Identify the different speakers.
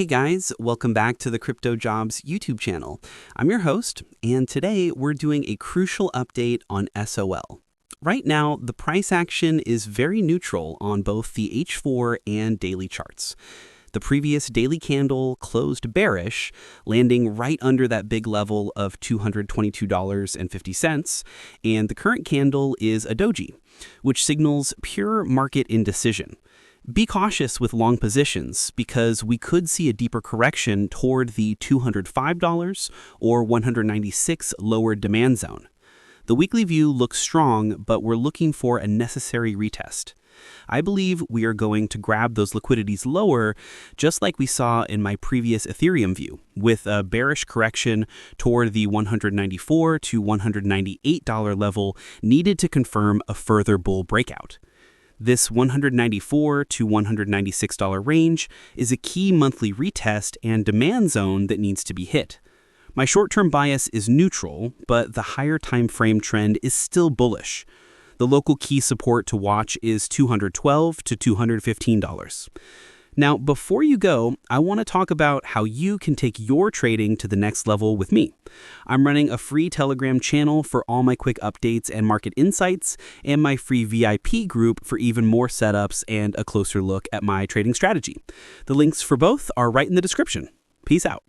Speaker 1: Hey guys, welcome back to the CryptoJobs YouTube channel. I'm your host, and today we're doing a crucial update on SOL. Right now, the price action is very neutral on both the H4 and daily charts. The previous daily candle closed bearish, landing right under that big level of $222.50, and the current candle is a doji, which signals pure market indecision. Be cautious with long positions because we could see a deeper correction toward the $205 or $196 lower demand zone. The weekly view looks strong, but we're looking for a necessary retest. I believe we are going to grab those liquidities lower, just like we saw in my previous Ethereum view, with a bearish correction toward the $194 to $198 level needed to confirm a further bull breakout. This $194 to $196 range is a key monthly retest and demand zone that needs to be hit. My short-term bias is neutral, but the higher time frame trend is still bullish. The local key support to watch is $212 to $215. Now, before you go, I want to talk about how you can take your trading to the next level with me. I'm running a free Telegram channel for all my quick updates and market insights, and my free VIP group for even more setups and a closer look at my trading strategy. The links for both are right in the description. Peace out.